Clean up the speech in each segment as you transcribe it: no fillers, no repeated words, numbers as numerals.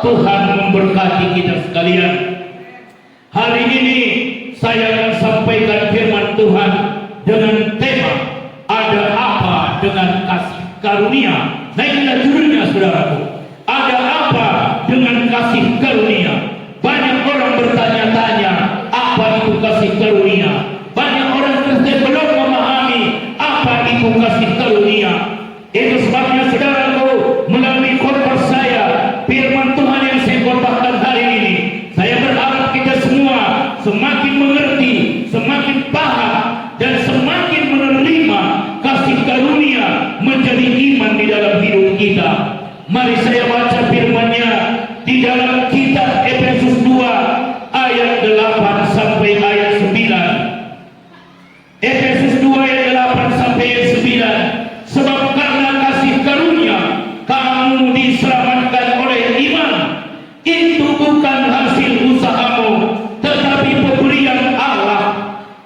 Tuhan memberkati kita sekalian. Hari ini saya akan sampaikan firman Tuhan dengan tema ada apa dengan kasih karunia. Nah, inilah judulnya, saudaraku. Ada apa dengan kasih karunia? Banyak orang bertanya-tanya, apa itu kasih karunia? Banyak orang Kristen belum memahami apa itu kasih karunia. Itu sebabnya, saudaraku, melalui khotbah saya, firman Tuhan yang saya khotbahkan hari ini, saya berharap kita semua semakin mengerti, semakin paham, dan semakin menerima kasih karunia menjadi iman di dalam hidup kita. Mari saya baca firman-Nya di dalam kitab Efesus 2 ayat 8 sampai ayat 9. Efesus 2 ayat 8 sampai ayat 9. Sebab karena kasih karunia kamu diselamatkan oleh iman. Itu bukan hasil usahamu, tetapi pemberian Allah.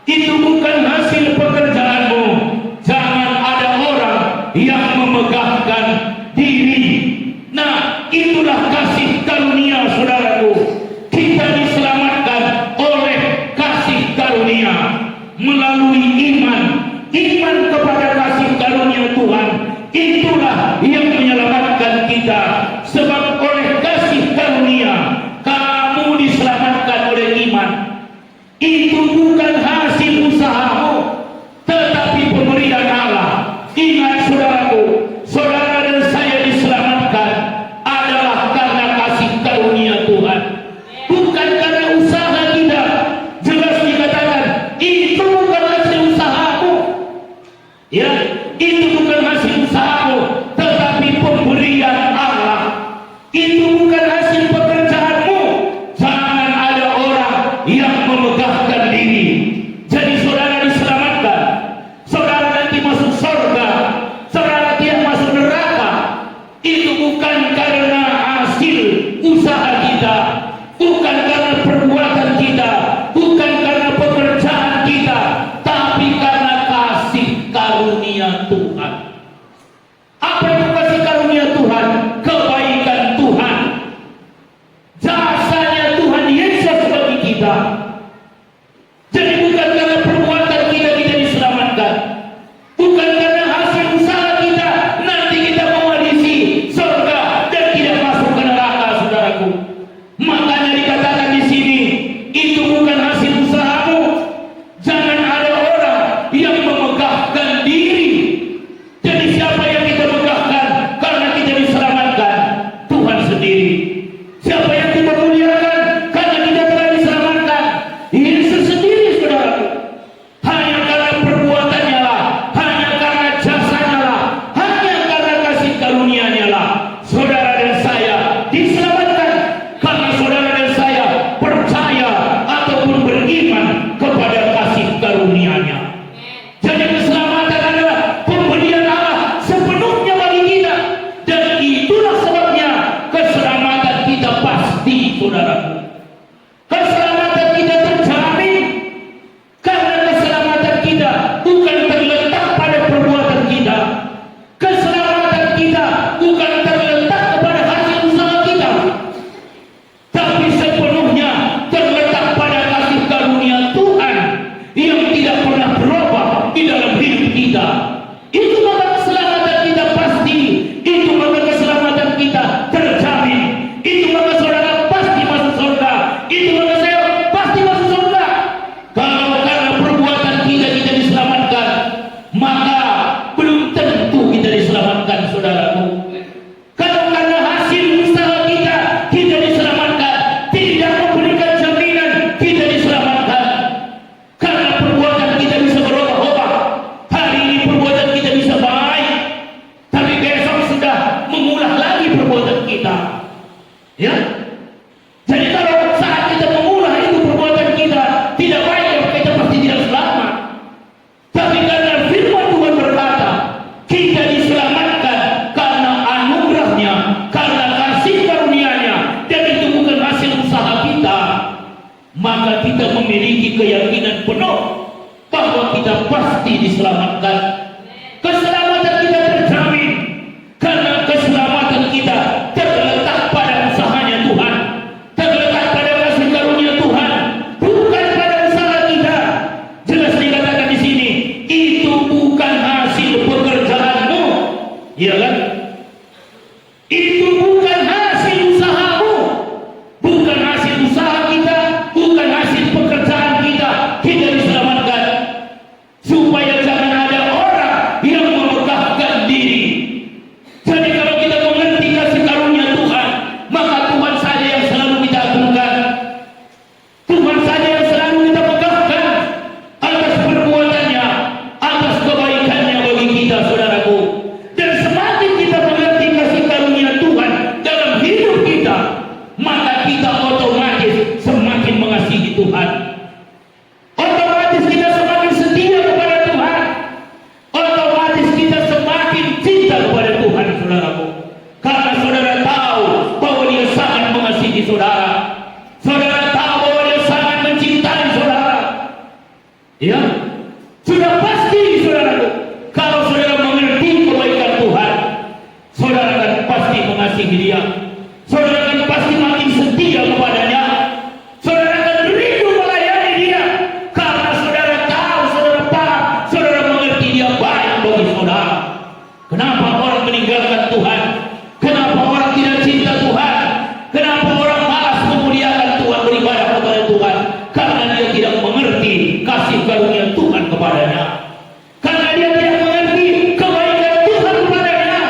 Itu bukan hasil pekerjaanmu. Jangan ada orang yang memegahkan diri. Nah, itulah kasih karunia, saudaraku. Kita diselamatkan oleh kasih karunia melalui iman. Iman kepada kasih karunia Tuhan, itulah yang menyelamatkan kita. Sebab oleh kasih karunia kamu diselamatkan oleh iman. Itu bukan hasil usahamu, tetapi pemberian Allah. Ingat, saudaraku, saudara dan saya diselamatkan adalah karena kasih karunia Tuhan, bukan karena usaha kita. Jelas dikatakan itu bukan hasil usahamu, ya, itu bukan hasil usahamu, tetapi pemberian Allah. Itu bukan hasil pekerjaanmu. Jangan ada orang yang memegahkan diri. Jadi saudara diselamatkan, saudara nanti masuk surga, saudara tidak masuk neraka, itu bukan karena hasil usaha kita, bukan karena perbuatan kita, bukan karena pekerjaan kita, tapi karena kasih karunia Tuhan. Apa itu kasih karunia Tuhan? Kebaikan Tuhan, jasanya Tuhan Yesus bagi kita. Jadi bukan karena perbuatan kita diselamatkan, bukan karena hasil usaha kita nanti kita mewarisi surga dan tidak masuk ke neraka, saudaraku. Makanya dikatakan di sini, itu bukan hasil usahamu. Jangan ada orang yang memegahkan diri. Jadi siapa yang kita megahkan karena kita diselamatkan? Tuhan sendiri. Siapa yang kita muliakan karena kita telah diselamatkan? Yesus sendiri, saudaraku. Hanya karena perbuatannya lah, hanya karena jasanya lah, hanya karena kasih karunia-Nya lah, saudara dan saya diselamatkan. Karena saudara dan saya percaya ataupun beriman kepada kasih karunia-Nya. Jadi keselamatan adalah pemberian Allah sepenuhnya bagi kita, dan itulah sebabnya keselamatan kita pasti, saudaraku. Keselamatan kita terjamin karena keselamatan kita bukan terletak pada perbuatan kita. Keselamatan kita bukan terletak kepada hasil usaha kita, tapi sepenuhnya terletak pada kasih karunia Tuhan yang tidak pernah berubah di dalam hidup kita. Itu maka keselamatan kita pasti, itu maka keselamatan kita terjamin, itu maka saudara pasti masuk surga, itu maka saya pasti masuk surga. Kalau karena perbuatan kita diselamatkan, maka belum tentu kita diselamatkan, saudaraku. Kalau karena hasil usaha kita diselamatkan, tidak memberikan jaminan kita diselamatkan. Karena perbuatan kita bisa berubah-ubah. Hari ini perbuatan kita bisa baik, tapi besok sudah mengulah lagi perbuatan kita. Ya. Jadi kalau saat kita mengulah itu perbuatan kita tidak baik, kita pasti tidak selamat. Tapi karena firman Tuhan berkata, kita diselamatkan karena anugerah-Nya, karena kasih karunia-Nya, dan itu bukan hasil usaha kita, maka kita memiliki keyakinan penuh bahwa kita pasti diselamatkan. Keselamatan kita terjamin karena keselamatan kita terletak pada usahanya Tuhan. Ya, sudah pasti saudaraku, kalau saudara mengerti kebaikan Tuhan, saudara akan pasti mengasihi Dia. Saudara akan pasti makin setia kepadanya. Saudara akan rindu melayani Dia karena saudara tahu, saudara paham, saudara mengerti Dia baik bagi saudara. Kenapa orang meninggalkan Tuhan? Kenapa orang tidak cinta Tuhan? Kenapa orang malas memuliakan Tuhan, beribadah kepada Tuhan? Karena dia tidak mengerti kasih karunia Tuhan kepadanya. Karena dia tidak mengerti kebaikan Tuhan kepadanya.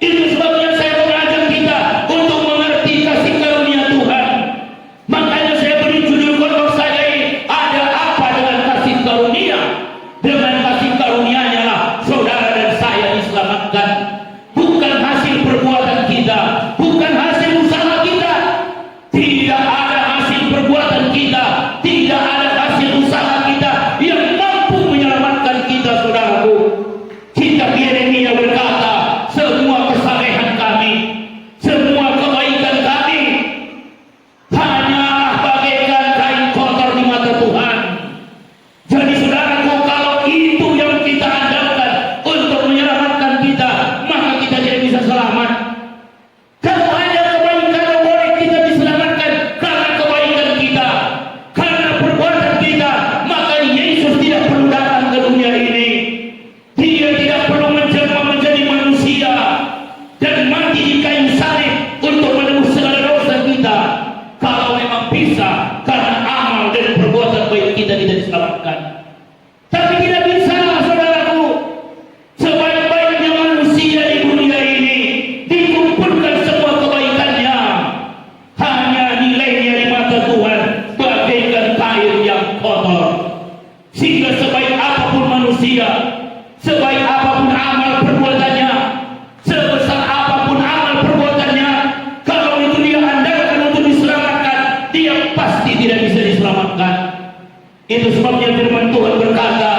Itu sebabnya saya mengajak kita untuk mengerti kasih karunia Tuhan. Makanya saya beri judul khotbah saya ini, ada apa dengan kasih karunia? Dengan kasih karunia-Nya lah saudara dan saya diselamatkan. Bukan hasil perbuatan kita, bukan hasil usaha kita. Tidak ada hasil perbuatan kita, tidak ada hasil usaha kita yang mampu menyelamatkan kita, saudaraku. Kitab Yeremia berkata, semua kesalehan kami, semua kebaikan kami hanyalah bagaikan kain kotor di mata Tuhan. Jadi saudaraku, kalau itu yang kita andalkan untuk menyelamatkan kita, maka kita tidak bisa selamat. Kalau hanya kebaikan yang boleh kita diselamatkan karena kebaikan kita, karena perbuatan kita, maka Yesus tidak perlu datang ke dunia ini. Dia tidak perlu menjelma menjadi manusia dan mati di kayu salib untuk menebus segala dosa kita. Kalau memang bisa, karena amal dan perbuatan baik kita tidak diselamatkan. Tapi tidak bisa, saudaraku. Sebaik-baiknya manusia di dunia ini, dikumpulkan semua kebaikannya, hanya nilainya di mata Tuhan bagaikan kain yang kotor. Sehingga sebaik apapun manusia, sebaik apapun amal perbuatannya, sebesar apapun amal perbuatannya, kalau itu dia andalkan untuk diselamatkan, dia pasti tidak bisa diselamatkan. Itu sebabnya firman Tuhan berkata,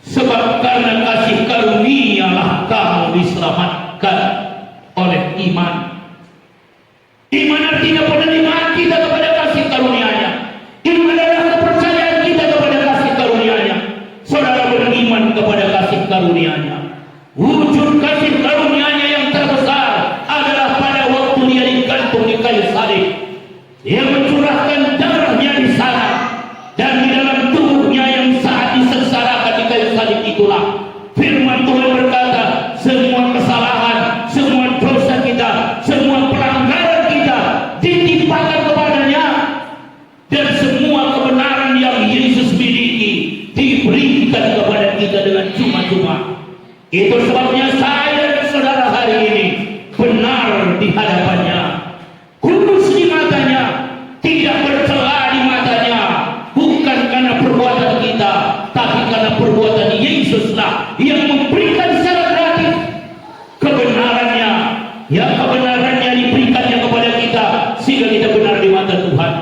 sebab karena kasih karunia lah kamu diselamatkan oleh iman. Iman artinya penerimaan kita kepada kasih karunia-Nya. Iman adalah kepercayaan kita kepada kasih karunia-Nya. Saudara beriman kepada kasih karunia-Nya. Wujud kasih karunia-Nya yang terbesar adalah pada waktu dia digantung di kayu salib. Dia mencurahkan darahnya di sana, dan di dalam tubuhnya yang saat disengsarakan di kayu salib itulah firman Tuhan berkata, semua kesalahan, semua dosa kita, semua pelanggaran kita ditimpakan kepadanya, dan semua kebenaran yang Yesus miliki diberikan kepada kita dengan cuma-cuma. Itu sebabnya saya dan saudara hari ini benar di hadapannya, kudus di matanya, tidak bercela di matanya, bukan karena perbuatan kita, tapi karena perbuatan Yesuslah yang memberikan secara gratis kebenarannya. Ya, kebenarannya diberikannya kepada kita sehingga kita benar di mata Tuhan.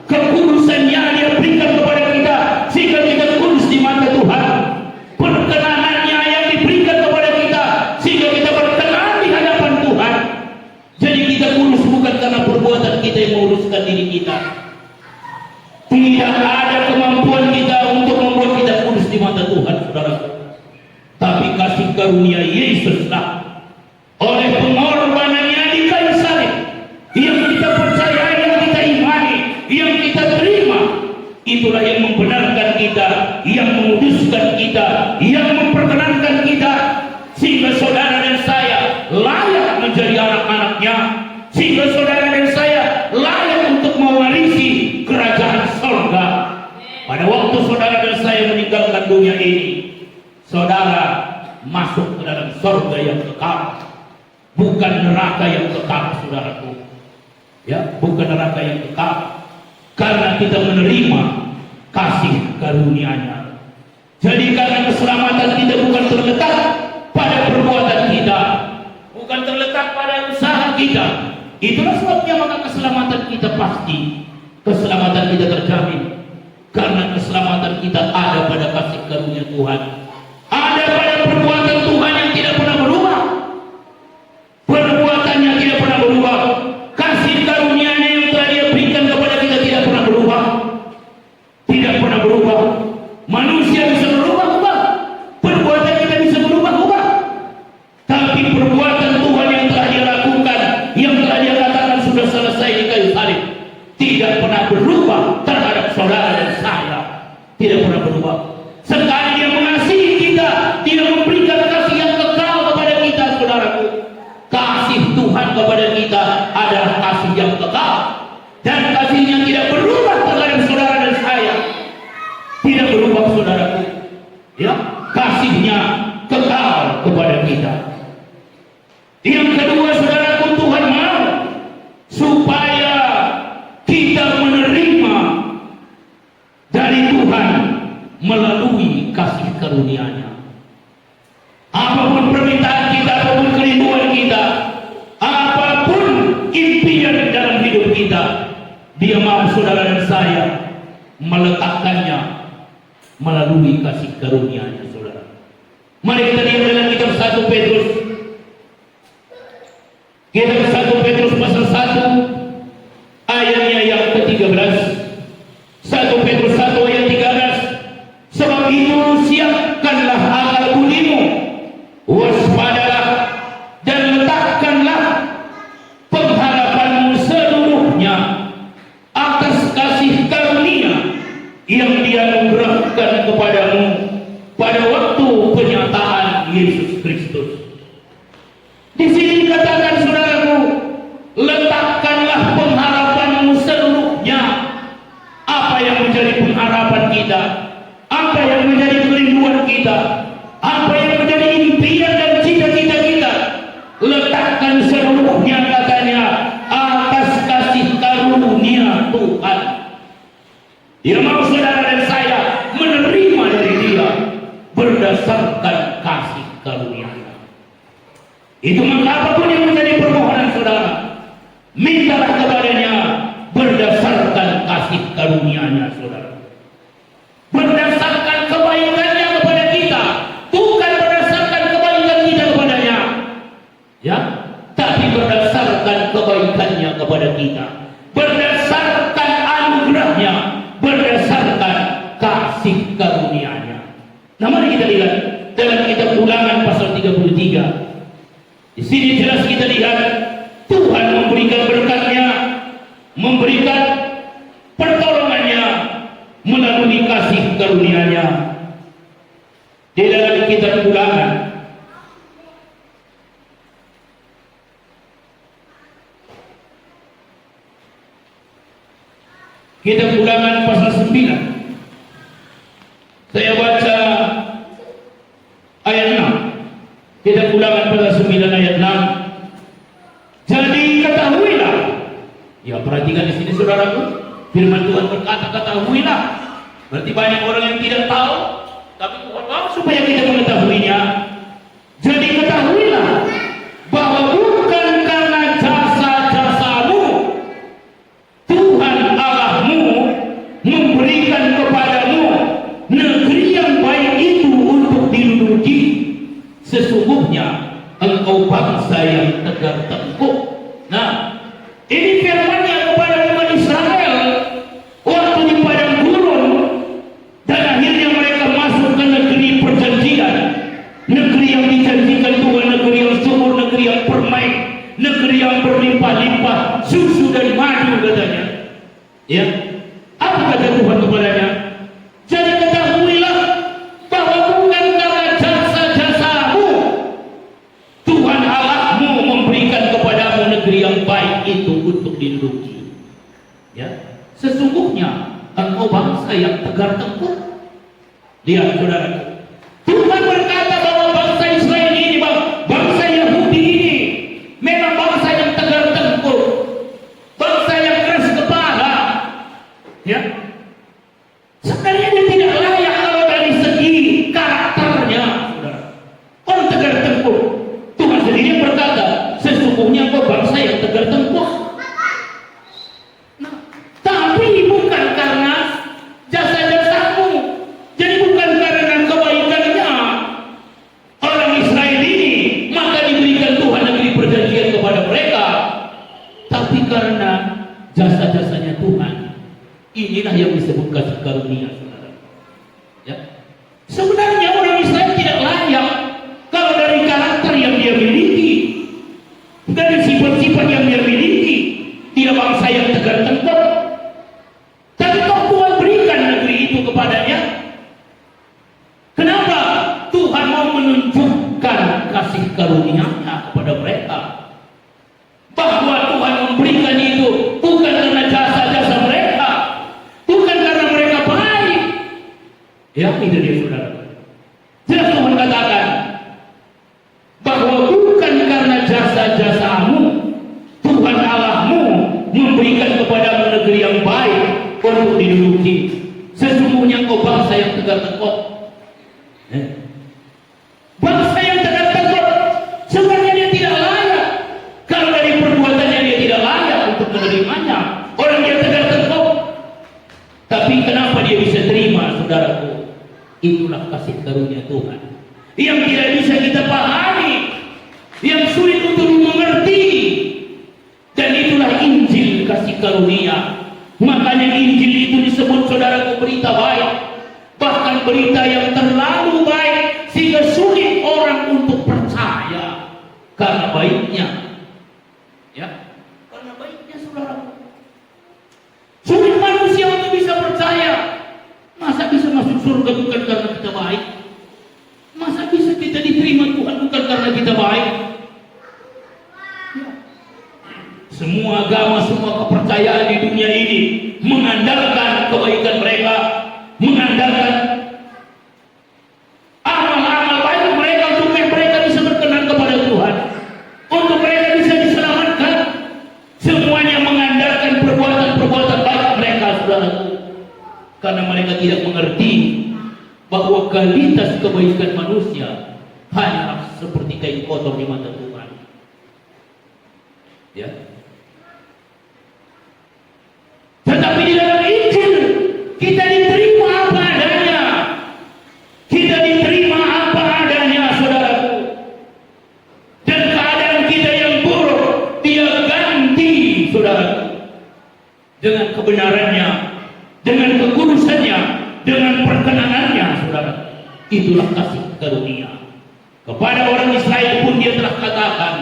Kekudusannya dia berikan kepada kita sehingga kita kudus di mata Tuhan. Perkenanannya yang diberikan kepada kita sehingga kita berkenan di hadapan Tuhan. Jadi kita kudus bukan karena perbuatan kita yang menguruskan diri kita. Tidak ada kemampuan kita untuk membuat kita kudus di mata Tuhan, saudara. Tapi kasih karunia Yesuslah oleh pengorbanannya di kayu salib yang kita percayai, yang kita imani, yang kita terima, itulah yang membenarkan kita, yang menguduskan kita, yang memperkenankan kita, sehingga saudara dan saya layak menjadi anak-anaknya, sehingga saudara dan saya layak untuk mewarisi kerajaan sorga. Pada waktu saudara dan saya meninggalkan dunia ini, saudara masuk ke dalam sorga yang kekal, bukan neraka yang kekal, saudaraku. Ya, bukan neraka yang kekal, karena kita menerima kasih karunia-Nya. Jadi karena keselamatan kita bukan terletak pada perbuatan kita, bukan terletak pada usaha kita. Itulah sebabnya maka keselamatan kita pasti, keselamatan kita terjamin, karena keselamatan kita ada pada kasih karunia Tuhan, ada pada perbuatan Tuhan yang tidak pernah berubah. Perbuatannya tidak pernah berubah, kasih karunia-Nya yang telah Dia berikan kepada kita tidak pernah berubah, tidak pernah berubah. berubah. Sekali Dia mengasihi kita, Dia memberikan kasih yang kekal kepada kita, saudaraku. Kasih Tuhan kepada kita adalah kasih yang kekal, dan kasihnya tidak berubah terhadap saudara dan saya. Tidak berubah, saudaraku. Ya, kasihnya kekal kepada kita. Yang kedua, saudaraku, Tuhan mau supaya kita menerima dari Tuhan melalui kasih karunia-Nya. Apapun permintaan kita, apapun kerinduan kita, apapun impian dalam hidup kita, Dia mau saudara dan saya meletakkannya melalui kasih karunia-Nya, saudara. Mari kita lihat dalam kitab 1 Petrus. Kitab 1 Petrus pasal 1 ayatnya yang ke-13. 1 Petrus 1 ayat 13. Sebab itu siapkanlah akal budimu, waspadalah dan letakkanlah pengharapanmu seluruhnya atas kasih karunia yang dianugerahkan kepadamu pada waktu penyataan Yesus Kristus. Di sini dikatakan, saudaraku, letakkanlah pengharapanmu seluruhnya. Apa yang menjadi pengharapan kita, apa yang menjadi kerinduan kita, apa yang menjadi impian dan cita-cita kita, letakkan seluruhnya, katanya, atas kasih karunia Tuhan. Dia mau saudara dan saya menerima dari Dia berdasarkan kasih karunia-Nya. Itu maka apapun yang menjadi permohonan saudara, mintalah kepadanya berdasarkan kasih karunia-Nya, saudara. Berdasarkan kebaikannya kepada kita, bukan berdasarkan kebaikan kita kepadanya, ya, tapi berdasarkan kebaikannya kepada kita, berdasarkan anugerahnya, berdasarkan kasih karunia-Nya. Nah, mari kita lihat dalam kitab Ulangan pasal 33. Di sini jelas kita lihat Tuhan memberikan berkat-Nya, memberikan pertolongan-Nya melalui kasih karunia-Nya. Di dalam kitab Ulangan pasal 9. Saya baca ayat 6. Kitab Ulangan pasal 9 ayat 6. Jadi ketahuilah. Ya, perhatikan di sini, saudaraku. Firman Tuhan berkata, ketahuilah. Berarti banyak orang yang tidak tahu, tapi Tuhan mau supaya kita mengetahuinya. Jadi ketahuilah bahwa bukan karena jasa-jasamu Tuhan Allahmu memberikan kepadamu negeri yang baik itu untuk diduduki. Sesungguhnya engkau bangsa yang tegar tengkuk. Nah, ini firman-Nya kepada umat Israel waktu di padang gurun, dan akhirnya mereka masuk ke negeri perjanjian, negeri yang dijanjikan Tuhan, negeri yang subur, negeri yang permai, negeri yang berlimpah-limpah susu dan madu, katanya. Ya, apa kata Tuhan kepadanya? Jadi ketahuilah bahwa bukan karena jasa-jasamu Tuhan Allahmu memberikan kepadamu negeri yang baik itu untuk diduduki. Ya, sesungguhnya engkau bangsa yang tegar tengkuk. Lihat, saudara, Tuhan berkata bahwa bangsa Israel ini, bangsa Yahudi ini memang bangsa yang tegar tengkuk, bangsa yang keras kepala. Ya, sebenarnya dia tidak layak kalau dari segi karakternya, saudara. Orang tegar tengkuk, Tuhan sendiri berkata, sesungguhnya engkau bangsa yang tegar tengkuk. Nah, tapi bukan karena jasa-jasamu. Jadi bukan karena kebaikannya orang Israel ini maka diberikan Tuhan negeri perjanjian kepada mereka, tapi karena jasa-jasanya Tuhan. Inilah yang disebut kasih karunia, saudara. Ya, sebenarnya orang Israel tidak layak kalau dari karakter yang dia miliki, dari sifat-sifat yang dia miliki, dia bangsa yang tegar tengkuk. Tapi kalau Tuhan berikan negeri itu kepadanya, karunia-Nya kepada mereka. Bahwa Tuhan memberikan itu bukan karena jasa-jasa mereka, bukan karena mereka baik. Ya, itu dia saudara. Jelas Tuhan katakan bahwa bukan karena jasa-jasamu Tuhan Allahmu memberikan kepadamu negeri yang baik untuk diduduki. Sesungguhnya engkau bangsa yang tegar tengkuk. Bangsa yang tegar tengkuk, sebenarnya dia tidak layak. Kalau dari perbuatannya dia tidak layak untuk menerimanya. Orang yang tegar tengkuk. Tapi kenapa dia bisa terima, saudaraku? Itulah kasih karunia Tuhan yang tidak bisa kita pahami, yang sulit untuk mengerti. Dan itulah Injil kasih karunia. Makanya Injil itu disebut, saudaraku, berita baik. Bahkan berita yang terlalu baik sehingga sulit orang untuk percaya karena baiknya. Ya, karena baiknya, saudaraku. Sulit manusia untuk bisa percaya. Masa bisa masuk surga bukan karena kita baik? Masa bisa kita diterima Tuhan bukan karena kita baik? Semua agama, semua kepercayaan di dunia ini mengandalkan kebaikan mereka, mengandalkan amal-amal baik mereka untuk mereka bisa berkenan kepada Tuhan, untuk mereka bisa diselamatkan. Semuanya mengandalkan perbuatan-perbuatan baik mereka, saudaraku. Karena mereka tidak mengerti bahwa kualitas kebaikan manusia hanya seperti kain kotor di mata Tuhan. Ya. Tetapi di dalam Injil kita diterima apa adanya. Kita diterima apa adanya, saudaraku. Dan keadaan kita yang buruk Dia ganti, saudaraku, dengan kebenarannya, dengan kekudusannya, dengan perkenanannya, saudara. Itulah kasih karunia. Kepada orang Israel pun Dia telah katakan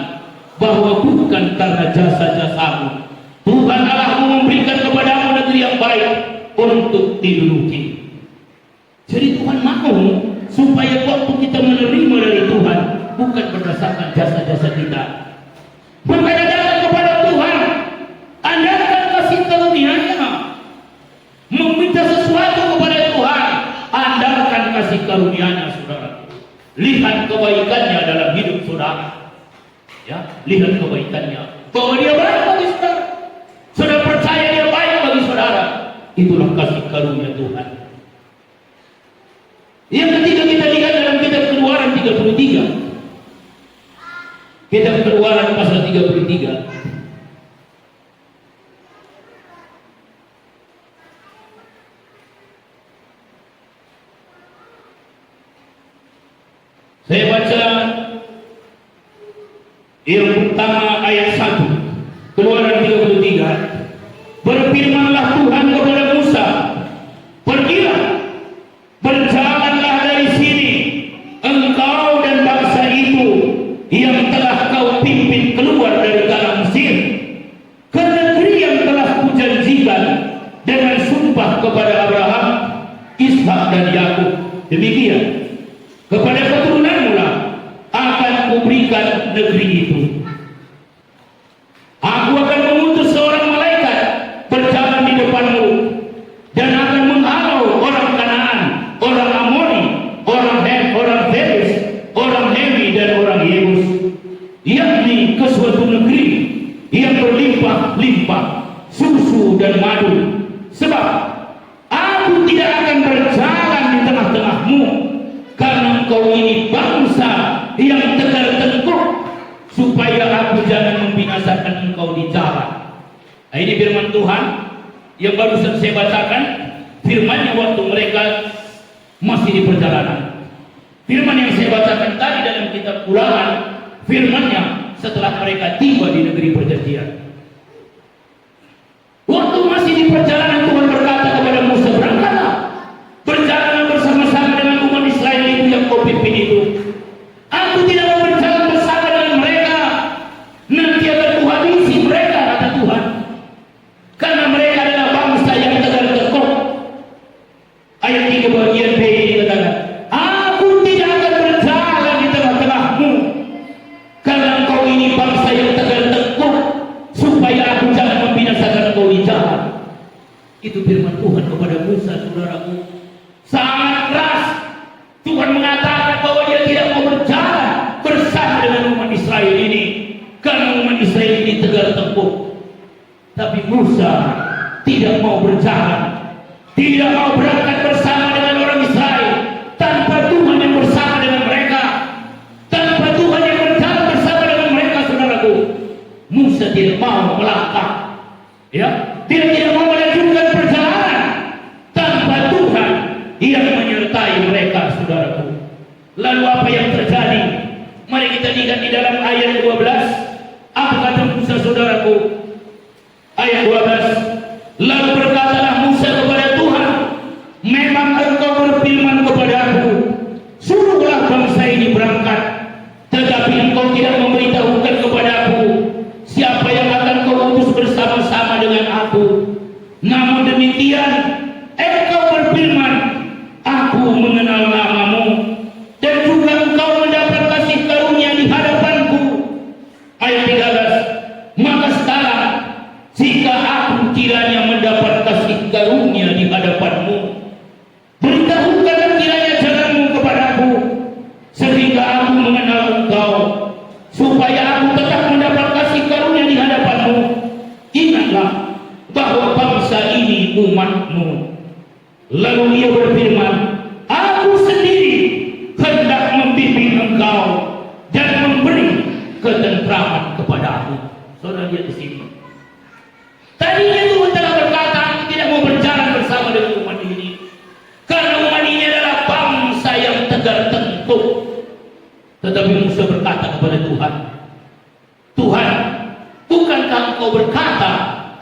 bahwa bukan karena jasa-jasamu Tuhan Allahmu memberikan kepadamu negeri yang baik untuk diduduki. Jadi Tuhan mau supaya waktu kita menerima dari Tuhan bukan berdasarkan jasa-jasa kita. Makanya datang kepada Tuhan, andalkan kasih karunia-Nya. Meminta sesuatu kepada Tuhan, andalkan kasih karunia-Nya, saudara. Lihat kebaikannya dalam hidup saudara. Ya, lihat kebaikannya. Bahwa Dia baik bagi saudara. Saudara percaya Dia baik bagi saudara. Itulah kasih karunia Tuhan. Yang ketiga kita lihat dalam kitab Keluaran 33. Kitab Keluaran pasal 33. Saya baca yang pertama ayat 1 Keluaran 33. Berfirmanlah Tuhan kepada Musa, pergilah, berjalanlah dari sini, engkau dan bangsa itu yang telah kau pimpin keluar dari tanah Mesir, ke negeri yang telah kujanjikan dengan sumpah kepada Abraham, Ishak dan Yakub. Demikian, kepada keturunanmu lah akan kuberikan negeri itu. Aku akan mengutus seorang malaikat berjalan di depanmu dan akan menghalau orang Kanaan, orang Amori, orang Het, orang Feris, orang Hewi dan orang Yebus, yakni ke suatu negeri yang berlimpah-limpah susu dan madu. Sebab aku tidak akan berjalan di tengah-tengahmu, karena engkau ini bangsa yang tegar tengkuk, supaya aku jangan membinasakan engkau di jalan. Nah, ini firman Tuhan yang baru saya bacakan. Firman-Nya waktu mereka masih di perjalanan. Firman yang saya bacakan tadi dalam kitab Ulangan, firman-Nya setelah mereka tiba di negeri perjanjian. Waktu masih di perjalanan, Tuhan berkata kepada Musa, berangkatlah, berjalanlah bersama-sama dengan umat Israel itu yang kau pimpin itu. Aku tidak mau berjalan bersama dengan mereka, nanti akan kuhabisi mereka, kata Tuhan, karena mereka adalah bangsa yang tegar tengkuk. Ayat 3 bagian B ini katakan, aku tidak akan berjalan di tengah-tengahmu, Lalu apa yang terjadi? Mari kita lihat di dalam ayat 12. Apa kata Musa saudaraku? Ayat 12. Lalu berkatalah Musa kepada Tuhan, memang engkau berfirman kepada aku, suruhlah bangsa ini berangkat, tetapi engkau tidak memberitahukan kepada aku siapa yang akan kau utus bersama-sama dengan aku. Namun demikian engkau berfirman, aku mengenal namamu, dan juga engkau mendapat kasih karunia di hadapanku. Ayat 13. Maka sekarang jika aku kiranya mendapat kasih karunia di hadapanmu, beritahukanlah kiranya jalanmu kepadaku, sehingga aku mengenal engkau, supaya aku tetap mendapat kasih karunia di hadapanmu. Ingatlah bahwa bangsa ini umatmu. Lalu ia berfirman, aku sendiri hendak membimbing engkau dan memberi ketentraman kepadamu. Saudara lihat di sini. Tadinya Tuhan telah berkata, aku tidak mau berjalan bersama dengan umat ini, karena umat ini adalah bangsa yang tegar tengkuk. Tetapi Musa berkata kepada Tuhan, Tuhan, bukankah engkau berkata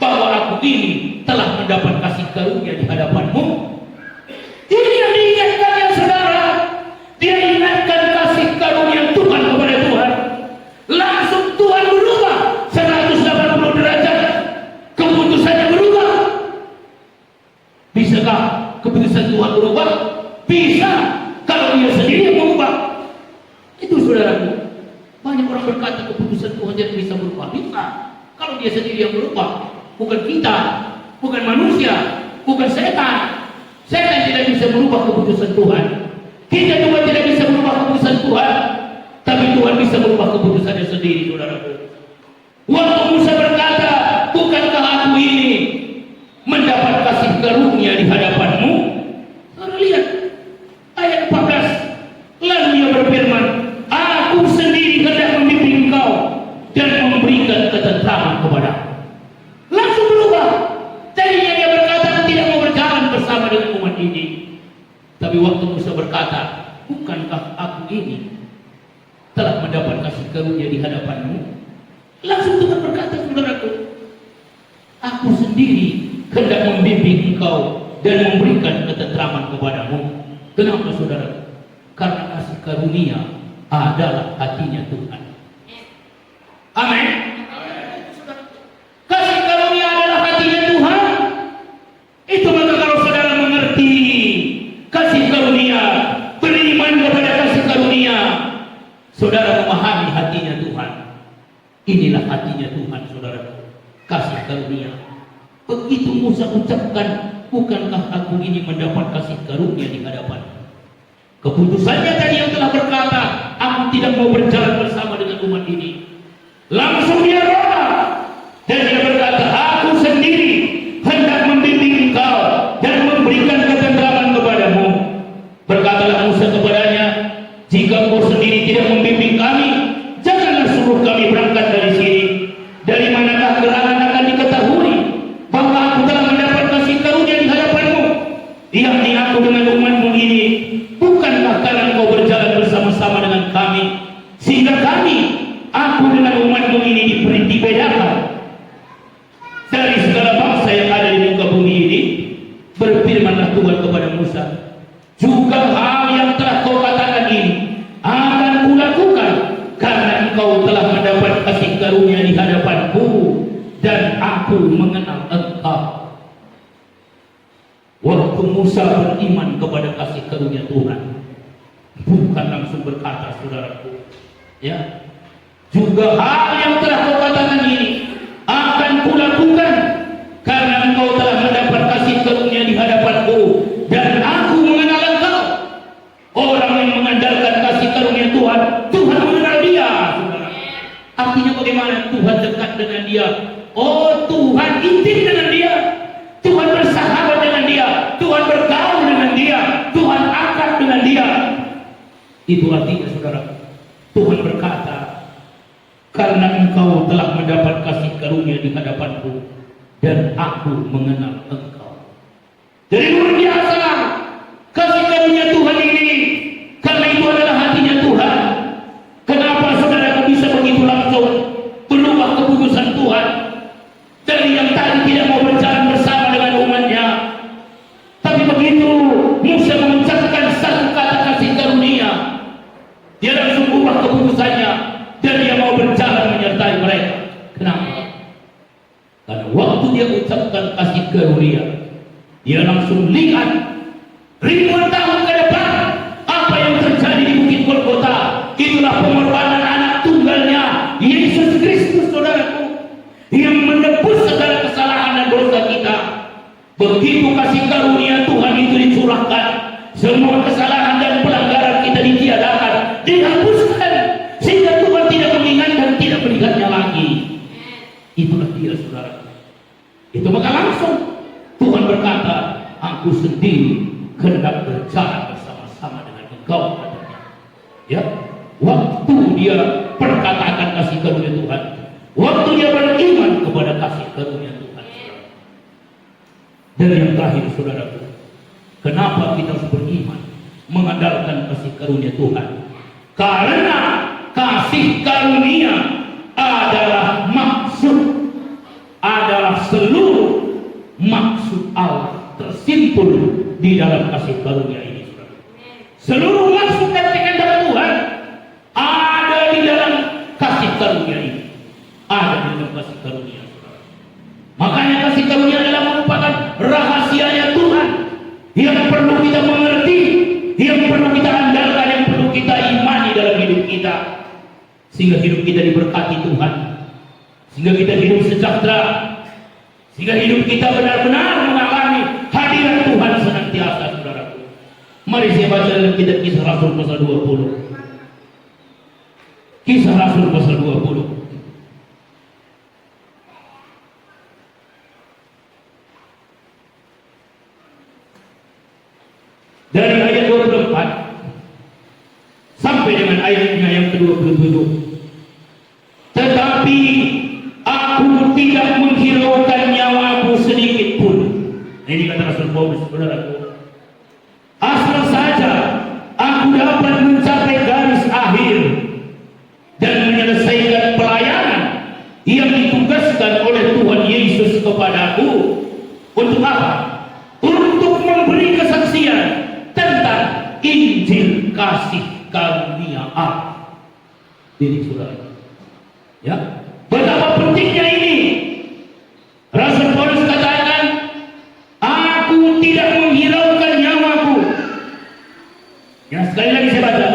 bahwa aku ini telah mendapat kasih karunia di hadapanmu? Ini yang diingatkan ya saudara. Dia ingatkan kasih karunia Tuhan kepada Tuhan. Langsung Tuhan berubah 180 derajat. Keputusannya berubah. Bisakah keputusan Tuhan berubah? Bisa, kalau dia sendiri yang mengubah. Itu saudaraku. Banyak orang berkata keputusan Tuhan tidak bisa berubah. Bisa, kalau dia sendiri yang berubah. Bukan kita, bukan manusia, bukan setan. Setan tidak bisa merubah keputusan Tuhan. Kita juga tidak bisa merubah keputusan Tuhan. Tapi Tuhan bisa merubah keputusannya sendiri, saudaraku. Waktu Musa berkata, bukankah aku ini mendapat kasih karunia di hadapanmu? Saudara lihat ayat 14. Lalu ia berfirman, aku sendiri hendak membimbing engkau dan memberikan ketentraman kepadamu. Langsung berubah. Tadinya dia berkata, aku tidak mau berjalan bersama dengan umat ini. Tapi waktu Musa berkata, bukankah aku ini telah mendapat kasih karunia di hadapanmu? Langsung Tuhan berkata, saudaraku, aku sendiri hendak membimbing engkau dan memberikan ketentraman kepadamu. Kenapa saudara? Karena kasih karunia adalah hatinya Tuhan. Amin. Kasih karunia adalah hatinya Tuhan. Itu maka kalau saudara mengerti kasih karunia, beriman kepada kasih karunia, saudara memahami hatinya Tuhan. Inilah hatinya Tuhan, saudara. Kasih karunia. Begitu Musa ucapkan, bukankah aku ini mendapat kasih karunia di hadapan? Keputusannya tadi yang telah berkata, aku tidak mau berjalan bersama dengan umat ini. Langsung dia roda dan dia berkata, aku sendiri hendak membimbing engkau dan memberikan ketentraman kepadamu. Berkatalah Musa kepadanya, jika engkau sendiri tidak membimbing kami, janganlah suruh kami berangkat dari sini. Dari manakah gerangan akan diketahui bahwa aku telah mendapat kasih karunia di hadapanmu, yakni aku dengan umatmu ini? Bukankah karena engkau berjalan bersama-sama dengan kami, sehingga kami, aku dengan umatmu ini dibedakan dari segala bangsa yang ada di muka bumi ini? Berfirmanlah Tuhan kepada Musa, juga hal yang telah kau katakan ini akan kulakukan, karena engkau telah mendapat kasih karunia di hadapanku dan aku mengenal engkau. Waktu Musa beriman kepada kasih karunia Tuhan, bukan langsung berkata, saudaraku, ya, juga hal yang telah kau katakan ini akan kulakukan, karena engkau telah mendapat kasih karunia di hadapanku dan aku mengenal engkau. Orang yang mengandalkan kasih karunia Tuhan, Tuhan mengenal dia, saudara. Artinya bagaimana Tuhan dekat dengan dia? Oh, Tuhan intim dengan dia, Tuhan bersahabat dengan dia, Tuhan bergaul dengan dia, Tuhan akrab dengan dia. Itu artinya, saudara, Tuhan berkata, karena engkau telah mendapat kasih karunia di hadapanku dan aku mengenal engkau. Jadi luar biasa kasih karunia Tuhan ini, karena itu adalah hati karunia. Dia langsung lihat ribuan tahun ke depan apa yang terjadi di Bukit Golgota. Itulah pengorbanan anak tunggalnya Yesus Kristus, saudaraku, yang menebus segala kesalahan dan dosa kita. Begitu kasih karunia Tuhan itu dicurahkan, semua kesalahan dan pelanggaran kita ditiadakan, dihapuskan, sehingga Tuhan tidak mengingat dan tidak melihatnya lagi. Itulah dia, saudara. Itu maka langsung Tuhan berkata, aku sendiri hendak berjalan bersama-sama dengan engkau, katanya. Ya, waktu dia perkatakan kasih karunia Tuhan, waktu dia beriman kepada kasih karunia Tuhan. Dan yang terakhir, saudaraku, kenapa kita harus beriman mengandalkan kasih karunia Tuhan? Karena kasih karunia adalah seluruh maksud Allah tersimpul di dalam kasih karunia ini, saudara. Seluruh maksud dan kehendak Tuhan ada di dalam kasih karunia ini, ada di dalam kasih karunia, saudara. Makanya kasih karunia adalah merupakan rahasianya Tuhan yang perlu kita mengerti, yang perlu kita andalkan, yang perlu kita imani dalam hidup kita, sehingga hidup kita diberkati Tuhan, sehingga kita hidup sejahtera, sehingga hidup kita benar-benar mengalami hadirat Tuhan senantiasa, saudaraku. Mari saya baca dalam kitab Kisah Rasul pasal 20. Kisah Rasul pasal 20. Dari ayat 24 sampai dengan ayatnya yang ke-27. Tetapi aku tidak menghiraukan nyawaku sedikit pun. Ini kata Rasul Paulus, saudaraku. Asal saja aku dapat mencapai garis akhir dan menyelesaikan pelayanan yang ditugaskan oleh Tuhan Yesus kepadaku. Untuk apa? Untuk memberi kesaksian tentang Injil kasih karunia Allah. Ini, saudara. Ya, betapa pentingnya ini. Rasul Paulus katakan, aku tidak menghiraukan nyawaku. Ya, sekali lagi saya baca.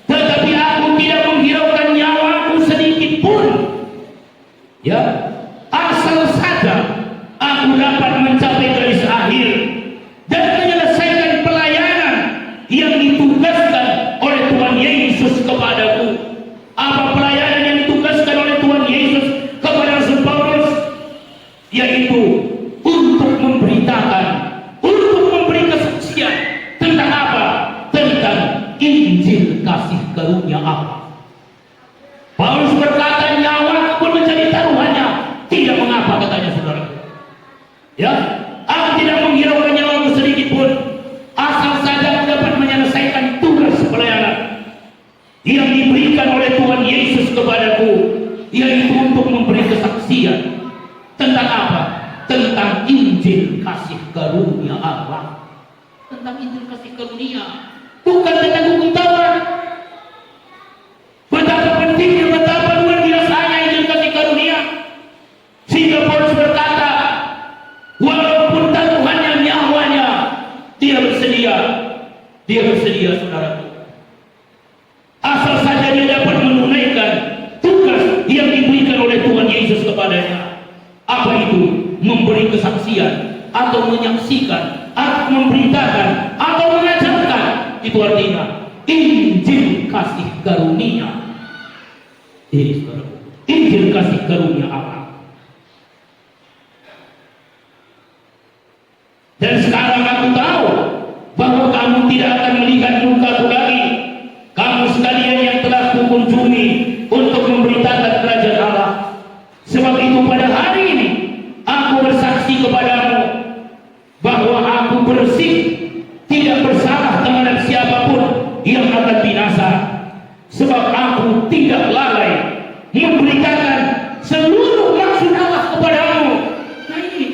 Tetapi aku tidak menghiraukan nyawaku sedikit pun. Ya, asal saja aku dapat mencapai garis akhir dan menyelesaikan pelayanan yang ditugaskan oleh Tuhan Yesus kepadaku. Apa pelayanan yang ditugaskan oleh Tuhan Yesus kepada Rasul Paulus? Yaitu untuk memberitakan, untuk memberi kesaksian tentang apa? Tentang Injil kasih karunia Allah. Paulus berkata, nyawa pun menjadi taruhannya. Tidak mengapa, katanya, saudara. Ya, aku tidak menghiraukan nyawaku sedikit pun, asal saja aku dapat menyelesaikan tugas pelayanan yang diberikan oleh Tuhan Yesus kepadaku, yaitu untuk memberi kesaksian tentang apa? Tentang Injil kasih karunia Allah. Tentang Injil kasih karunia, bukan tentang hukum Taurat. Betapa pentingnya, betapa luar biasanya Injil kasih karunia, sehingga Paulus berkata, walaupun taruhannya nyawanya, dia bersedia, saudaraku. Asal saja dia dapat menunaikan tugas yang diberikan oleh Tuhan Yesus kepadanya. Apa itu? Memberi kesaksian, atau menyaksikan, atau memberitakan, atau mengajarkan. Itu artinya Injil kasih karunia. Ini, saudaraku, Injil kasih karunia Allah. Dan sekarang aku tahu bahwa kamu tidak akan melihat mukaku lagi, kamu sekalian yang telah kukunjungi untuk memberitakan kerajaan Allah. Sebab itu pada hari ini aku bersaksi kepadamu bahwa aku bersih, tidak bersalah terhadap siapapun yang akan binasa. Sebab aku tidak lalai memberitakan seluruh maksud Allah kepadamu. Nah ini,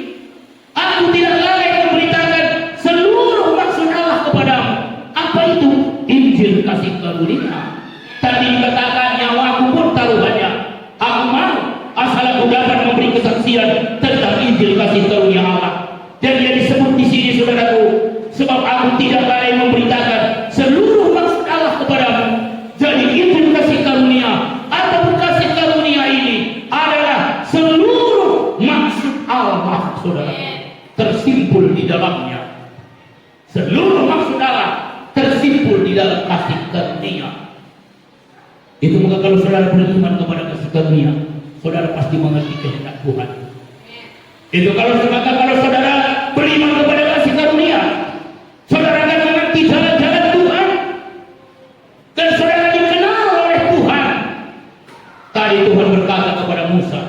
aku tidak lalai memberitakan seluruh maksud Allah kepadamu. Apa itu? Injil kasih karunia. Tadi dikatakan nyawaku pun taruhannya. Aku mau asal aku dapat memberi kesaksian tentang Injil kasih karunia Allah. Dan dia disebut di sini saudaraku, sebab aku tidak lalai memberitakan seluruh maksud Allah kepadamu. Jadi itu kasih karunia atau kasih karunia ini adalah seluruh maksud Allah, saudara, tersimpul di dalamnya. Seluruh maksud Allah tersimpul di dalam kasih karunia. Itu maka kalau saudara beriman kepada kasih karunia, saudara pasti mengerti kehendak Tuhan. Itu kalau saudara beriman kepada kasih karunia, saudara akan mengerti jalan-jalan Tuhan dan saudara dikenal oleh Tuhan. Tadi Tuhan berkata kepada Musa,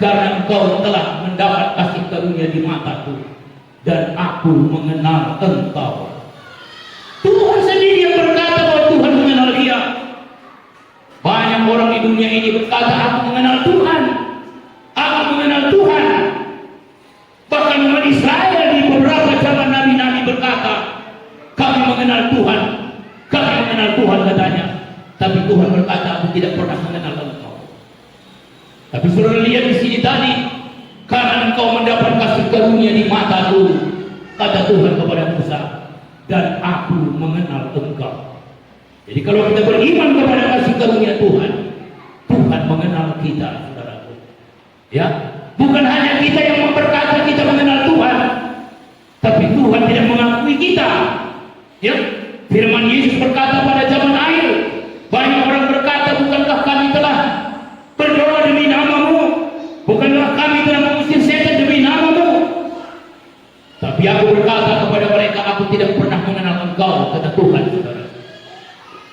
karena engkau telah mendapat kasih karunia di mataku dan aku mengenal engkau. Tuhan sendiri yang berkata bahwa Tuhan mengenal dia. Banyak orang di dunia ini berkata, aku mengenal Tuhan, aku mengenal Tuhan. Bahkan umat Israel di beberapa zaman nabi-nabi berkata, kami mengenal Tuhan, kami mengenal Tuhan katanya. Tapi Tuhan berkata, aku tidak pernah mengenal engkau. Tapi saudara lihat di sini tadi, karena engkau mendapat kasih karunia di mataku, kata Tuhan kepada Musa, dan aku mengenal engkau. Jadi kalau kita beriman kepada kasih karunia Tuhan, Tuhan mengenal kita, saudaraku. Ya, bukan hanya kita yang berkata kita mengenal Tuhan, tapi Tuhan tidak mengakui kita. Ya, firman Yesus berkata pada zaman akhir, banyak orang berkata, bukankah kami telah berdoa demi namamu, bukankah kami telah mengusir setan demi namamu? Tapi aku berkata kepada mereka, aku tidak pernah mengenal engkau, kata Tuhan, saudara.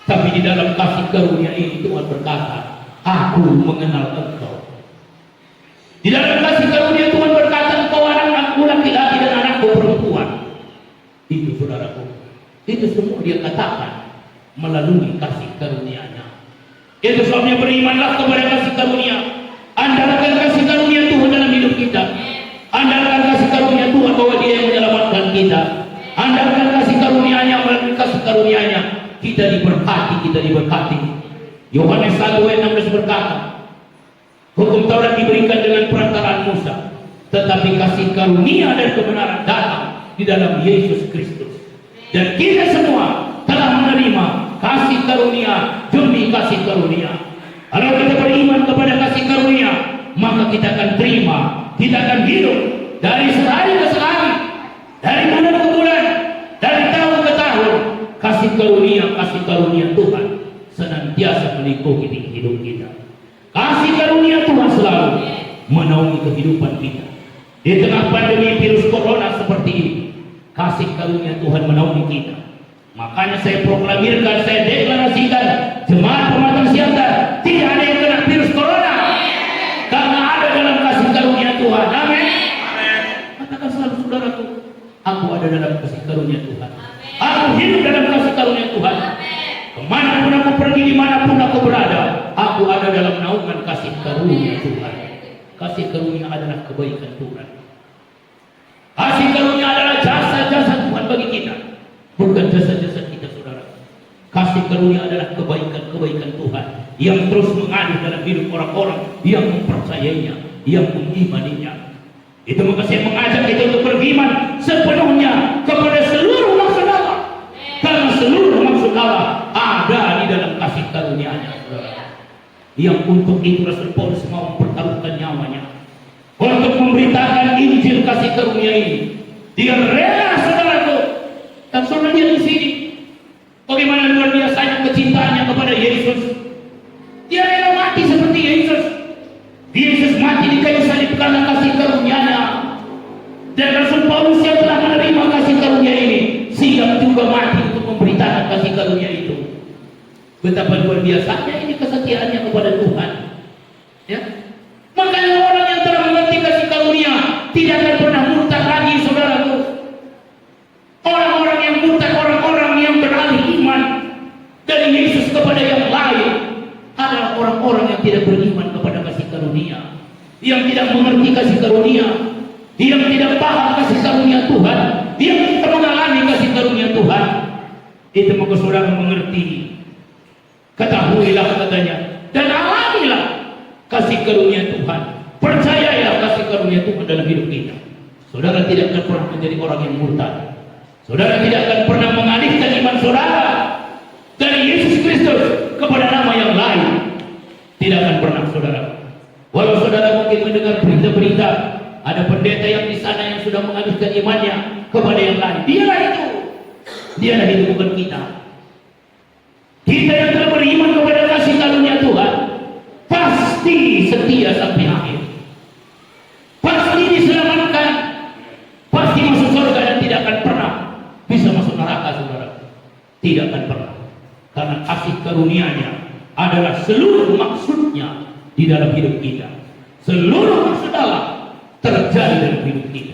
Tapi di dalam kasih karunia ini Tuhan berkata, aku mengenal engkau. Di dalam kasih karunia Tuhan berkata, engkau anak-anakku laki-laki dan anakku perempuan. Itu saudaraku, itu semua dia katakan melalui kasih karunia-Nya. Itu sebabnya berimanlah kepada kasih karunia. Andalkan kasih karunia Tuhan dalam hidup kita. Andalkan kasih karunia Tuhan bahwa Dia yang menyelamatkan kita. Andalkan kasih karunia-Nya, melalui kasih karunia-Nya kita diberkati, kita diberkati. Yohanes 1:16 berkata, hukum Taurat diberikan dengan perantaraan Musa, tetapi kasih karunia dan kebenaran datang di dalam Yesus Kristus. Dan kita semua telah menerima kasih karunia demi kasih karunia. Kalau kita beriman kepada kasih karunia, maka kita akan terima, kita akan hidup dari sehari ke sehari, dari bulan ke bulan, dari tahun ke tahun. Kasih karunia Tuhan senantiasa meliputi hidup kita. Kasih karunia Tuhan selalu menaungi kehidupan kita. Di tengah pandemi virus corona seperti ini, kasih karunia Tuhan menaungi kita. Makanya saya proklamirkan, saya deklarasikan, jemaat pematang siantar tidak ada yang kena virus corona, karena ada dalam kasih karunia Tuhan. Amin. Katakan selalu, saudaraku, aku ada dalam kasih karunia Tuhan. Aku hidup dalam kasih karunia Tuhan. Kemanapun aku pergi, dimanapun aku berada, aku ada dalam naungan kasih karunia Tuhan. Kasih karunia adalah kebaikan Tuhan. Kasih karunia adalah jasa-jasa Tuhan bagi kita, bukan jasa-jasa kita, saudara. Kasih karunia adalah kebaikan-kebaikan Tuhan yang terus mengalir dalam hidup orang-orang yang mempercayainya, yang mengimaninya. Itu maka saya mengajak kita untuk beriman sepenuhnya kepada seluruh maksud Allah. Karena seluruh maksud Allah ada di dalam kasih karunia-Nya, saudara. Yang untuk itu Rasul Paulus mau mempertaruhkan nyawanya untuk memberitakan Injil kasih karunia ini. Dia rela, saudaraku. Dan saudara lihat di sini bagaimana luar biasanya kecintaannya kepada Yesus. Dia rela mati seperti Yesus. Yesus mati di kayu salib karena kasih karunia-Nya. Dan Rasul Paulus yang telah menerima kasih karunia ini siap juga mati untuk memberitakan kasih karunia itu. Betapa luar biasanya ini kesetiaannya kepada Tuhan. Ya, makanya orang yang telah mengerti kasih karunia tidak akan pernah murtad lagi, saudaraku. Orang-orang yang murtad, orang-orang yang beralih iman dari Yesus kepada yang lain adalah orang-orang yang tidak beriman kepada kasih karunia, yang tidak mengerti kasih karunia, yang tidak paham kasih karunia Tuhan, yang tidak mengalami kasih karunia Tuhan. Itu maka saudara mengerti, ketahuilah katanya, dan alamilah kasih karunia Tuhan. Percayalah kasih karunia Tuhan dalam hidup kita. Saudara tidak akan pernah menjadi orang yang murtad. Saudara tidak akan pernah mengalihkan iman saudara dari Yesus Kristus kepada nama yang lain. Tidak akan pernah, saudara. Walau saudara mungkin mendengar berita-berita ada pendeta yang di sana yang sudah mengalihkan imannya kepada yang lain. Dialah itu. Dialah itu, bukan kita. Kita yang telah beriman kepada kasih karunia Tuhan pasti setia sampai akhir. Pasti diselamatkan. Pasti masuk surga dan tidak akan pernah bisa masuk neraka, saudara. Tidak akan pernah. Karena kasih karunia-Nya adalah seluruh maksudnya di dalam hidup kita. Seluruh maksud Allah terjadi dalam hidup kita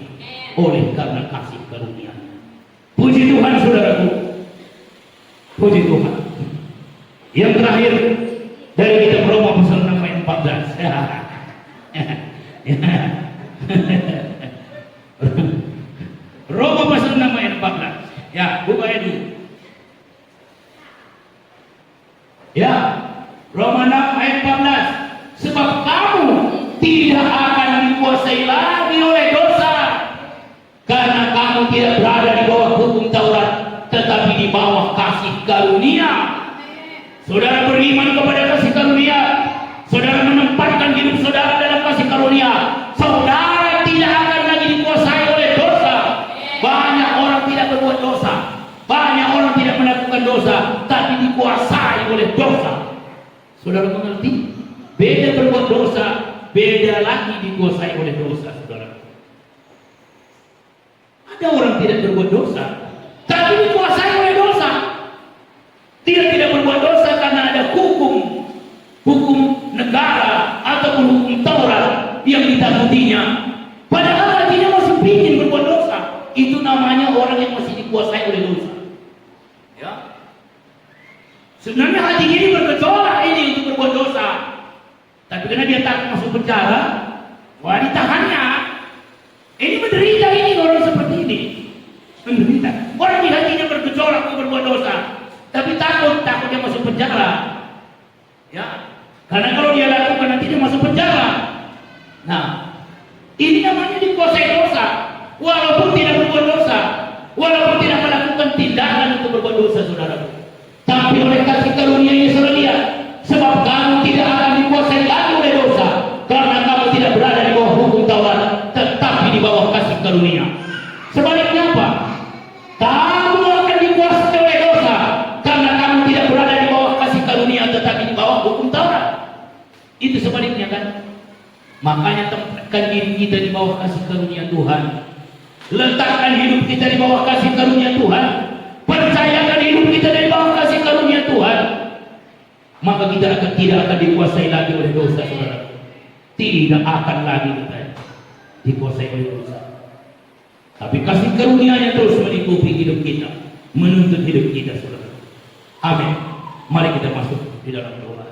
oleh karena kasih karunia-Nya. Puji Tuhan, saudaraku. Puji Tuhan. Yang terakhir dari kitab Roma pasal 6 ayat 14. Roma pasal 6 ayat 14. Ya, buka ayat dulu. Ya, Roma 6 ayat 14. Sebab kamu tidak akan dikuasai lagi oleh dosa, karena kamu tidak berada di bawah hukum Taurat, tetapi di bawah kasih karunia. Saudara beriman kepada kasih karunia, saudara menempatkan hidup saudara dalam kasih karunia, saudara tidak akan lagi dikuasai oleh dosa. Banyak orang tidak berbuat dosa, banyak orang tidak melakukan dosa, tapi dikuasai oleh dosa. Saudara mengerti? Beda berbuat dosa, beda lagi dikuasai oleh dosa, saudara. Ada orang tidak berbuat dosa, tapi dikuasai oleh dosa. Dia tidak berbuat dosa karena ada hukum negara ataupun hukum Taurat yang ditakutinya. Padahal hatinya masih ingin berbuat dosa. Itu namanya orang yang masih dikuasai oleh dosa. Ya. Sebenarnya hatinya ini bergejolak ini untuk berbuat dosa. Tapi karena dia takut masuk penjara, wah ditahannya. Ini menderita ini orang seperti ini. Menderita. Orang di hatinya bergejolak untuk berbuat dosa, tapi takut dia masuk penjara. Ya. Karena kalau dia lakukan nanti dia masuk penjara. Nah, ini namanya dikuasai dosa. Walaupun tidak berbuat dosa, walaupun tidak melakukan tindakan untuk berbuat dosa, saudara. Tapi oleh kasih karunia-Nya, saudara, sebab kamu tidak akan dikuasai lagi oleh dosa, karena kamu tidak berada di bawah hukum Taurat, tetapi di bawah kasih karunia. Sebaliknya apa? Kamu akan dikuasai oleh dosa, karena kamu tidak berada di bawah kasih karunia, tetapi di bawah hukum Taurat. Itu sebaliknya kan? Makanya tempatkan diri kita di bawah kasih karunia Tuhan. Letakkan hidup kita di bawah kasih karunia Tuhan. Percayakan hidup kita di bawah kasih karunia Tuhan. Maka kita tidak akan dikuasai lagi oleh dosa, saudara. Tidak akan lagi kita dikuasai oleh dosa. Tapi kasih karunia-Nya terus melingkupi hidup kita, menuntut hidup kita, saudara. Amin. Mari kita masuk di dalam doa.